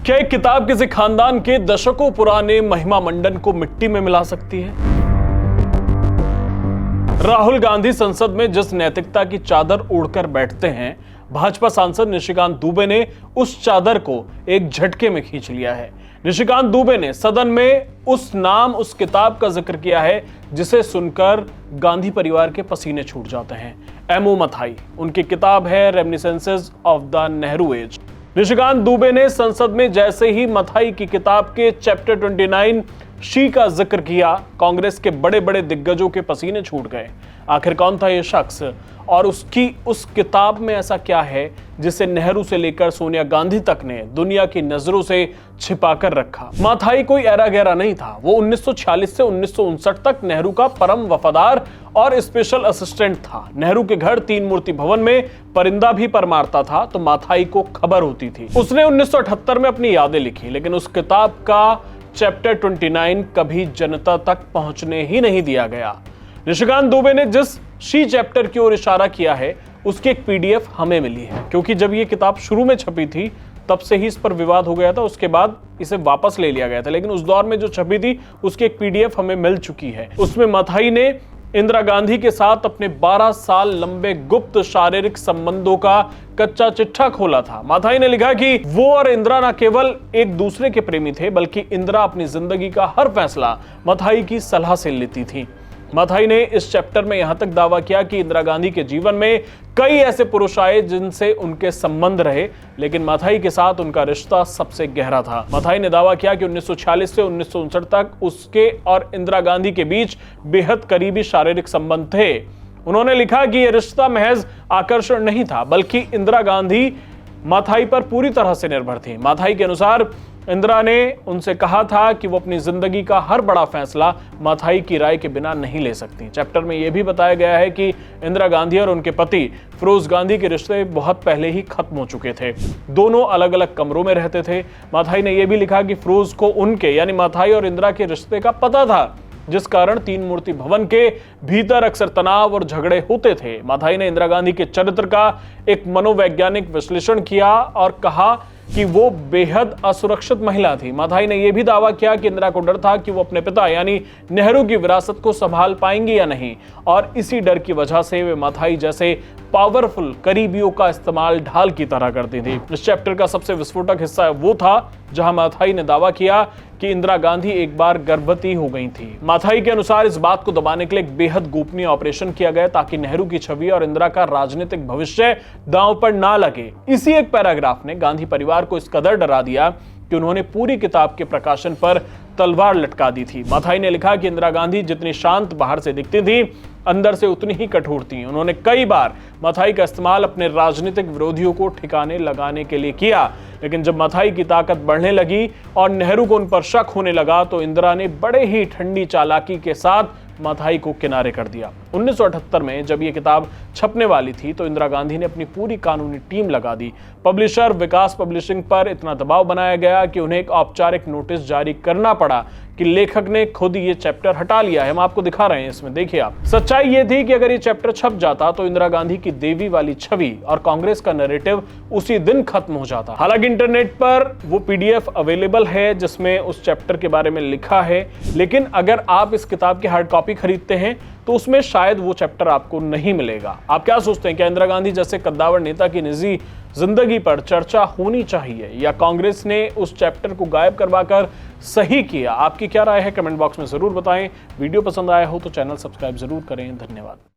क्या एक किताब किसी खानदान के दशकों पुराने महिमा मंडन को मिट्टी में मिला सकती है? राहुल गांधी संसद में जिस नैतिकता की चादर ओढ़कर बैठते हैं, भाजपा सांसद निशिकांत दुबे ने उस चादर को एक झटके में खींच लिया है। निशिकांत दुबे ने सदन में उस किताब का जिक्र किया है जिसे सुनकर गांधी परिवार के पसीने छूट जाते हैं। एमओ मथाई उनकी किताब है reminiscences of the Nehru age. Nishikant Dubey ने संसद में जैसे ही मथाई की किताब के चैप्टर 29 शी का जिक्र किया, कांग्रेस के बड़े बड़े दिग्गजों के पसीने छूट गए। आखिर कौन था यह शख्स और उसकी उस किताब में ऐसा क्या है जिसे नेहरू से लेकर सोनिया गांधी तक ने दुनिया की नजरों से छिपाकर रखा? मथाई कोई ऐरा गैरा नहीं था। वो 1946 से 1959 तक नेहरू का परम वफादार और स्पेशल असिस्टेंट था। नेहरू के घर तीन मूर्ति भवन में परिंदा भी पर मारता था तो मथाई को खबर होती थी। उसने 1978 में अपनी यादें लिखी, लेकिन उस किताब का चैप्टर 29 कभी जनता तक पहुंचने ही नहीं दिया गया। निशिकांत दुबे ने जिस शी चैप्टर की ओर इशारा किया है उसकी एक पीडीएफ हमें मिली है, क्योंकि जब ये किताब शुरू में छपी थी तब से ही इस पर विवाद हो गया था। उसके बाद इसे वापस ले लिया गया था, लेकिन उस दौर में जो छपी थी उसकी एक पीडीएफ हमें मिल चुकी है। उसमें मथाई ने इंदिरा गांधी के साथ अपने 12 साल लंबे गुप्त शारीरिक संबंधों का कच्चा चिट्ठा खोला था। मथाई ने लिखा कि वो और इंदिरा न केवल एक दूसरे के प्रेमी थे, बल्कि इंदिरा अपनी जिंदगी का हर फैसला मथाई की सलाह से लेती थी। मथाई ने इस चैप्टर में यहां तक दावा किया कि इंदिरा गांधी के जीवन में कई ऐसे पुरुष आए जिनसे उनके संबंध रहे, लेकिन मथाई के साथ उनका रिश्ता सबसे गहरा था। मथाई ने दावा किया कि 1946 से 1959 तक उसके और इंदिरा गांधी के बीच बेहद करीबी शारीरिक संबंध थे। उन्होंने लिखा कि यह रिश्ता महज आकर्षण नहीं था, बल्कि इंदिरा गांधी मथाई पर पूरी तरह से निर्भर थी। मथाई के अनुसार इंदिरा ने उनसे कहा था कि वो अपनी जिंदगी का हर बड़ा फैसला मथाई की राय के बिना नहीं ले सकती। चैप्टर में यह भी बताया गया है कि इंदिरा गांधी और उनके पति फिरोज गांधी के रिश्ते बहुत पहले ही खत्म हो चुके थे। दोनों अलग अलग कमरों में रहते थे। मथाई ने यह भी लिखा कि फिरोज को उनके यानी मथाई और इंदिरा के रिश्ते का पता था, जिस कारण तीन मूर्ति भवन के भीतर अक्सर तनाव और झगड़े होते थे। मथाई ने इंदिरा गांधी के चरित्र का एक मनोवैज्ञानिक विश्लेषण किया और कहा कि वो बेहद असुरक्षित महिला थी। मथाई ने यह भी दावा किया कि इंदिरा को डर था कि वो अपने पिता यानी नेहरू की विरासत को संभाल पाएंगी या नहीं, और इसी डर की वजह से वे मथाई जैसे पावरफुल करीबियों का इस्तेमाल ढाल की तरह करती थी। इस चैप्टर का सबसे विस्फोटक हिस्सा वो था जहां मथाई ने दावा किया कि इंदिरा गांधी एक बार गर्भवती हो गई थी। मथाई के अनुसार इस बात को दबाने के लिए एक बेहद गोपनीय ऑपरेशन किया गया ताकि नेहरू की छवि और इंदिरा का राजनीतिक भविष्य दांव पर ना लगे। इसी एक पैराग्राफ ने गांधी परिवार को इस कदर डरा दिया कि उन्होंने पूरी किताब के प्रकाशन पर तलवार लटका दी थी। मथाई ने लिखा कि इंदिरा गांधी जितनी शांत बाहर से दिखती थी, अंदर से उतनी ही कठोर थी। उन्होंने कई बार मथाई का इस्तेमाल अपने राजनीतिक विरोधियों को ठिकाने लगाने के लिए किया, लेकिन जब मथाई की ताकत बढ़ने लगी और नेहरू को उन पर शक होने लगा तो इंदिरा ने बड़े ही ठंडी चालाकी के साथ मथाई को किनारे कर दिया। 1978 में जब यह किताब छपने वाली थी तो इंदिरा गांधी ने अपनी पूरी कानूनी टीम लगा दी। पब्लिशर विकास पब्लिशिंग पर इतना दबाव बनाया गया कि उन्हें एक औपचारिक नोटिस जारी करना पड़ा कि लेखक ने खुद ये चैप्टर हटा लिया है। हम आपको दिखा रहे हैं, इसमें देखिए आप। सच्चाई ये थी कि अगर ये चैप्टर छप जाता तो इंदिरा गांधी की देवी वाली छवि और कांग्रेस का नैरेटिव उसी दिन खत्म हो जाता। हालांकि इंटरनेट पर वो पीडीएफ अवेलेबल है जिसमें उस चैप्टर के बारे में लिखा है, लेकिन अगर आप इस किताब की हार्ड कॉपी खरीदते हैं तो उसमें शायद वो चैप्टर आपको नहीं मिलेगा। आप क्या सोचते हैं, क्या इंदिरा गांधी जैसे कद्दावर नेता की निजी जिंदगी पर चर्चा होनी चाहिए या कांग्रेस ने उस चैप्टर को गायब करवाकर सही किया? आपकी क्या राय है, कमेंट बॉक्स में जरूर बताएं। वीडियो पसंद आया हो तो चैनल सब्सक्राइब जरूर करें। धन्यवाद।